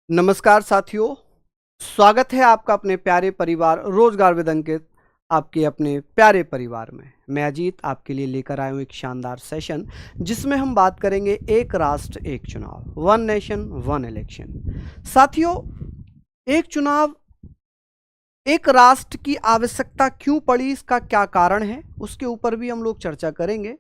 नमस्कार साथियों, स्वागत है आपका अपने प्यारे परिवार रोजगार विद अंकित आपके अपने प्यारे परिवार में। मैं अजीत आपके लिए लेकर आया हूँ एक शानदार सेशन जिसमें हम बात करेंगे एक राष्ट्र एक चुनाव, वन नेशन वन इलेक्शन। साथियों, एक चुनाव एक राष्ट्र की आवश्यकता क्यों पड़ी, इसका क्या कारण है, उसके ऊपर भी हम लोग चर्चा करेंगे।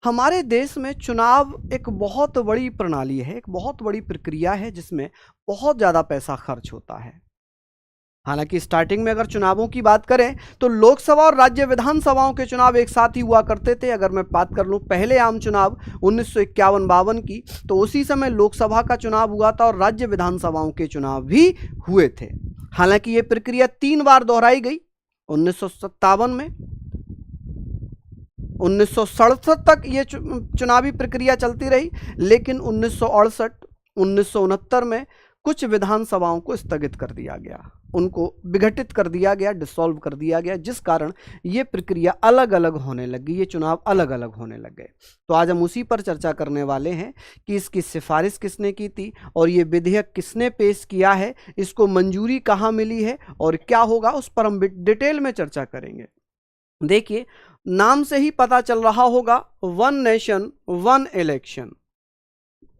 हमारे देश में चुनाव एक बहुत बड़ी प्रणाली है, एक बहुत बड़ी प्रक्रिया है जिसमें बहुत ज़्यादा पैसा खर्च होता है। हालांकि स्टार्टिंग में अगर चुनावों की बात करें तो लोकसभा और राज्य विधानसभाओं के चुनाव एक साथ ही हुआ करते थे। अगर मैं बात कर लूं पहले आम चुनाव 1951-52 की, तो उसी समय लोकसभा का चुनाव हुआ था और राज्य विधानसभाओं के चुनाव भी हुए थे। हालांकि ये प्रक्रिया 3 बार दोहराई गई। 1957 में, 1967 तक ये चुनावी प्रक्रिया चलती रही, लेकिन 1968, 1969 में कुछ विधानसभाओं को स्थगित कर दिया गया, उनको विघटित कर दिया गया, डिसॉल्व कर दिया गया, जिस कारण ये प्रक्रिया अलग अलग होने लगी, ये चुनाव अलग अलग होने लग गए। तो आज हम उसी पर चर्चा करने वाले हैं कि इसकी सिफारिश किसने की थी और ये विधेयक किसने पेश किया है, इसको मंजूरी कहाँ मिली है और क्या होगा, उस पर हम डिटेल में चर्चा करेंगे। देखिए, नाम से ही पता चल रहा होगा, वन नेशन वन इलेक्शन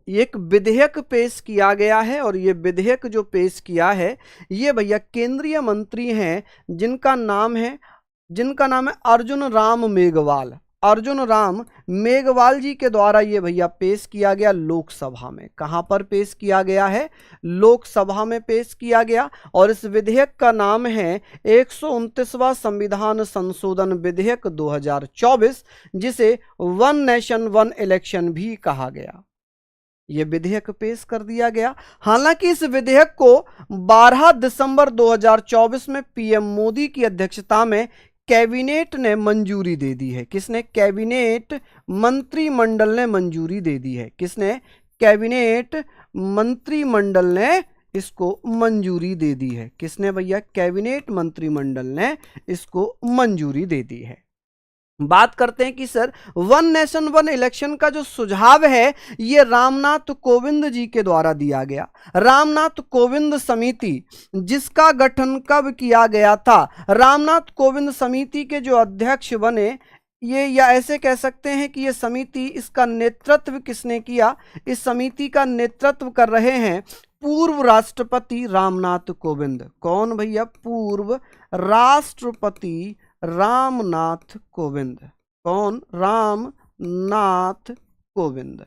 एक विधेयक पेश किया गया है। और ये विधेयक जो पेश किया है, ये भैया केंद्रीय मंत्री हैं जिनका नाम है अर्जुन राम मेघवाल। अर्जुन राम मेघवाल जी के द्वारा ये भैया पेश किया गया लोकसभा में। कहां पर पेश किया गया है? लोकसभा में पेश किया गया। और इस विधेयक का नाम है 129वां संविधान संशोधन विधेयक 2024, जिसे वन नेशन वन इलेक्शन भी कहा गया। यह विधेयक पेश कर दिया गया। हालांकि इस विधेयक को 12 दिसंबर 2024 में पीएम मोदी की अध्यक्षता में कैबिनेट ने मंजूरी दे दी है। किसने? कैबिनेट मंत्रिमंडल ने मंजूरी दे दी है। किसने? कैबिनेट मंत्रिमंडल ने इसको मंजूरी दे दी है। किसने भैया? कैबिनेट मंत्रिमंडल ने इसको मंजूरी दे दी है। बात करते हैं कि sir one nation one election का जो सुझाव है, ये रामनाथ कोविंद जी के द्वारा दिया गया। रामनाथ कोविंद समिति, जिसका गठन कब किया गया था? रामनाथ कोविंद समिति के जो अध्यक्ष बने, ये या ऐसे कह सकते हैं कि ये समिति, इसका नेतृत्व किसने किया? इस समिति का नेतृत्व कर रहे हैं पूर्व राष्ट्रपति रामनाथ कोविंद। कौन भैया? पूर्व राष्ट्रपति रामनाथ कोविंद। कौन? रामनाथ कोविंद।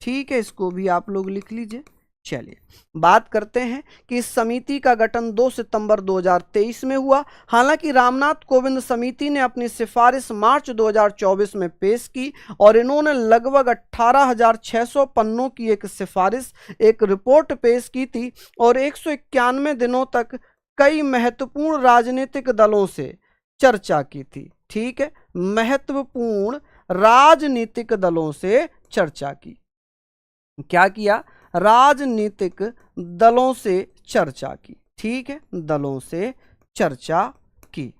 ठीक है, इसको भी आप लोग लिख लीजिए। चलिए बात करते हैं कि इस समिति का गठन 2 सितंबर 2023 में हुआ। हालांकि रामनाथ कोविंद समिति ने अपनी सिफारिश मार्च 2024 में पेश की और इन्होंने लगभग 18,600 पन्नों की एक सिफारिश, एक रिपोर्ट पेश की थी और 191 दिनों तक कई महत्वपूर्ण राजनीतिक दलों से चर्चा की थी। ठीक है, महत्वपूर्ण राजनीतिक दलों से चर्चा की। क्या किया? राजनीतिक दलों से चर्चा की। ठीक है, दलों से चर्चा की।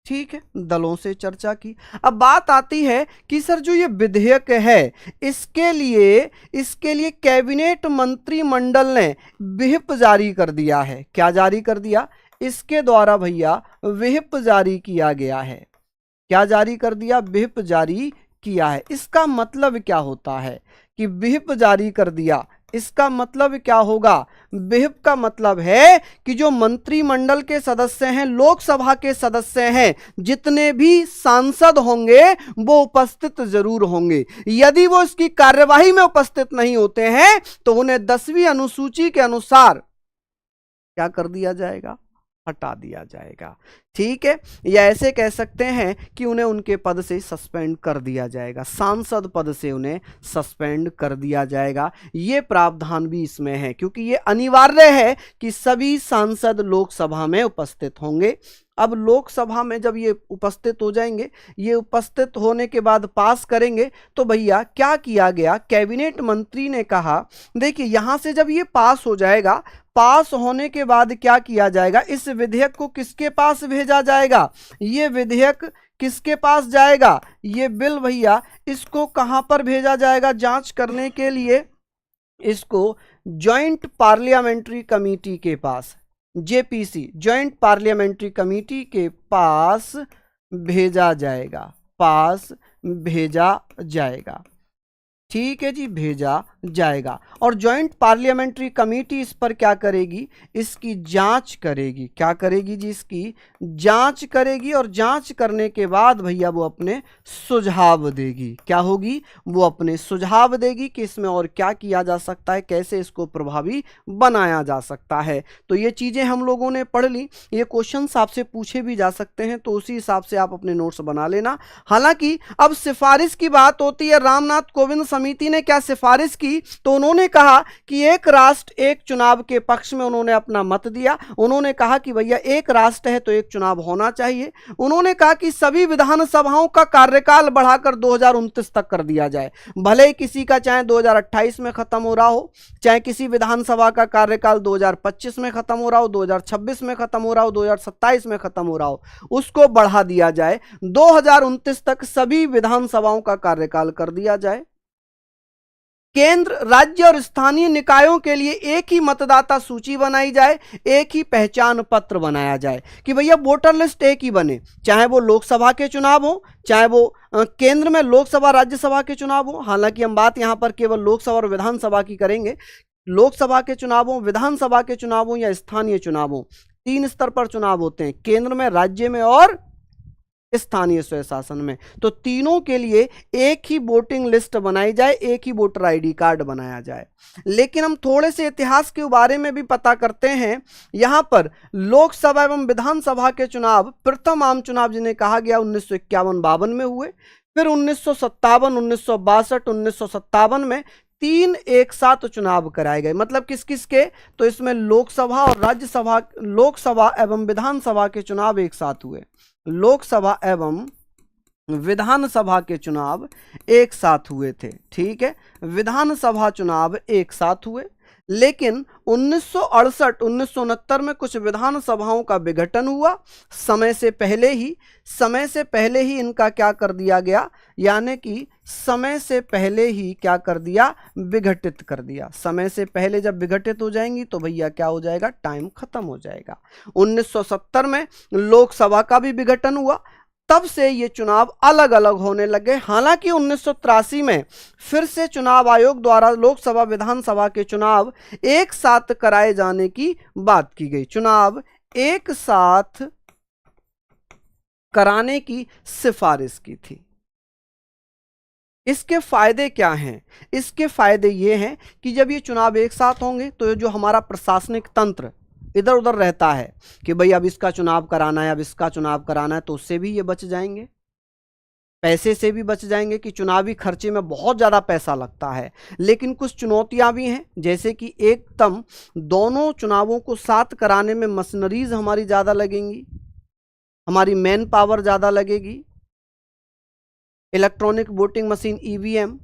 ठीक है, दलों से चर्चा की। अब बात आती है कि सर जो ये विधेयक है, इसके लिए कैबिनेट मंत्रिमंडल ने व्हिप जारी कर दिया है। क्या जारी कर दिया? इसके द्वारा भैया व्हिप जारी किया गया है। क्या जारी कर दिया? व्हिप जारी किया है। इसका मतलब क्या होता है कि व्हिप जारी कर दिया? इसका मतलब क्या होगा? व्हिप का मतलब है कि जो मंत्रिमंडल के सदस्य हैं, लोकसभा के सदस्य हैं, जितने भी सांसद होंगे वो उपस्थित जरूर होंगे। यदि वो इसकी कार्यवाही में उपस्थित नहीं होते हैं तो उन्हें 10वीं अनुसूची के अनुसार क्या कर दिया जाएगा? हटा दिया जाएगा। ठीक है, या ऐसे कह सकते हैं कि उन्हें उनके पद से सस्पेंड कर दिया जाएगा, सांसद पद से उन्हें सस्पेंड कर दिया जाएगा। ये प्रावधान भी इसमें है, क्योंकि ये अनिवार्य है कि सभी सांसद लोकसभा में उपस्थित होंगे। अब लोकसभा में जब ये उपस्थित हो जाएंगे, ये उपस्थित होने के बाद पास करेंगे, तो भैया क्या किया गया? कैबिनेट मंत्री ने कहा, देखिए यहां से जब ये पास हो जाएगा, पास होने के बाद क्या किया जाएगा? इस विधेयक को किसके पास भेजा जाएगा? ये विधेयक किसके पास जाएगा? ये बिल भैया, इसको कहां पर भेजा जाएगा जांच करने के लिए? इसको जॉइंट पार्लियामेंट्री कमेटी के पास, जेपीसी, जॉइंट पार्लियामेंट्री कमेटी के पास भेजा जाएगा। ठीक है जी, भेजा जाएगा। और जॉइंट पार्लियामेंट्री कमेटी इस पर क्या करेगी, इसकी जांच करेगी। क्या करेगी जी, इसकी जांच करेगी। और जांच करने के बाद भैया वो अपने सुझाव देगी। क्या होगी, वो अपने सुझाव देगी कि इसमें और क्या किया जा सकता है, कैसे इसको प्रभावी बनाया जा सकता है। तो ये चीजें हम लोगों ने पढ़ ली। ये क्वेश्चंस आपसे पूछे भी जा सकते हैं, तो उसी हिसाब से आप अपने नोट्स बना लेना। हालांकि अब सिफारिश की बात होती है, रामनाथ कोविंद समिति ने क्या सिफारिश की, तो उन्होंने कहा कि एक राष्ट्र एक चुनाव के पक्ष में उन्होंने अपना मत दिया। उन्होंने कहा कि भैया एक राष्ट्र है तो एक चुनाव होना चाहिए। उन्होंने कहा कि सभी विधानसभाओं का कार्यकाल बढ़ाकर 2029 तक कर दिया जाए। भले ही किसी का चाहे 2028 में खत्म हो रहा हो, चाहे किसी विधानसभा का कार्यकाल 2025 में खत्म हो रहा हो, 2026 में खत्म हो रहा हो, 2027 में खत्म हो रहा हो, उसको बढ़ा दिया जाए। 2029 तक सभी विधानसभाओं का कार्यकाल कर दिया जाए। केंद्र, राज्य और स्थानीय निकायों के लिए एक ही मतदाता सूची बनाई जाए, एक ही पहचान पत्र बनाया जाए कि भैया वोटर लिस्ट एक ही बने, चाहे वो लोकसभा के चुनाव हो, चाहे वो केंद्र में लोकसभा राज्यसभा के चुनाव हो। हालांकि हम बात यहां पर केवल लोकसभा और विधानसभा की करेंगे। लोकसभा के चुनावों, विधानसभा के चुनावों या स्थानीय चुनावों, 3 स्तर पर चुनाव होते हैं, केंद्र में, राज्य में और स्थानीय स्वशासन में। तो तीनों के लिए एक ही वोटिंग लिस्ट बनाई जाए, एक ही वोटर आईडी कार्ड बनाया जाए। लेकिन हम थोड़े से इतिहास के बारे में भी पता करते हैं। यहां पर लोकसभा एवं विधानसभा के चुनाव, प्रथम आम चुनाव जिन्हें कहा गया 1951-52 में हुए, फिर 1957, 1962, 1957 में 3 एक साथ चुनाव कराए गए। मतलब किस किस के, तो इसमें लोकसभा और राज्यसभा, लोकसभा एवं विधानसभा के चुनाव एक साथ हुए। लोकसभा एवं विधानसभा के चुनाव एक साथ हुए थे। ठीक है, विधानसभा चुनाव एक साथ हुए। लेकिन 1968, 1969 में कुछ विधानसभाओं का विघटन हुआ। समय से पहले ही इनका क्या कर दिया गया, यानी कि समय से पहले ही क्या कर दिया, विघटित कर दिया। समय से पहले जब विघटित हो जाएंगी तो भैया क्या हो जाएगा, टाइम खत्म हो जाएगा। 1970 में लोकसभा का भी विघटन हुआ, तब से ये चुनाव अलग अलग होने लगे। हालांकि 1983 में फिर से चुनाव आयोग द्वारा लोकसभा विधानसभा के चुनाव एक साथ कराए जाने की बात की गई। चुनाव एक साथ कराने की सिफारिश की थी। इसके फायदे क्या हैं? इसके फायदे ये हैं कि जब ये चुनाव एक साथ होंगे तो जो हमारा प्रशासनिक तंत्र इधर उधर रहता है कि भाई अब इसका चुनाव कराना है, अब इसका चुनाव कराना है, तो उससे भी ये बच जाएंगे। पैसे से भी बच जाएंगे कि चुनावी खर्चे में बहुत ज़्यादा पैसा लगता है। लेकिन कुछ चुनौतियां भी हैं, जैसे कि एकदम दोनों चुनावों को साथ कराने में मशीनरीज हमारी ज़्यादा लगेंगी, हमारी मैन पावर ज़्यादा लगेगी। इलेक्ट्रॉनिक वोटिंग मशीन ईवीएम,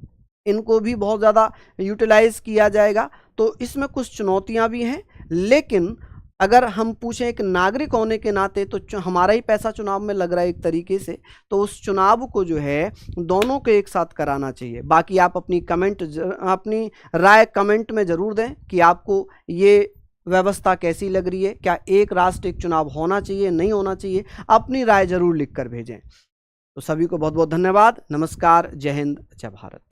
इनको भी बहुत ज़्यादा यूटिलाइज किया जाएगा। तो इसमें कुछ चुनौतियां भी हैं। लेकिन अगर हम पूछें एक नागरिक होने के नाते, तो हमारा ही पैसा चुनाव में लग रहा है एक तरीके से, तो उस चुनाव को जो है दोनों को एक साथ कराना चाहिए। बाकी आप अपनी राय कमेंट में ज़रूर दें कि आपको ये व्यवस्था कैसी लग रही है। क्या एक राष्ट्र एक चुनाव होना चाहिए, नहीं होना चाहिए? अपनी राय जरूर लिख कर भेजें। तो सभी को बहुत बहुत धन्यवाद। नमस्कार, जय हिंद, जय भारत।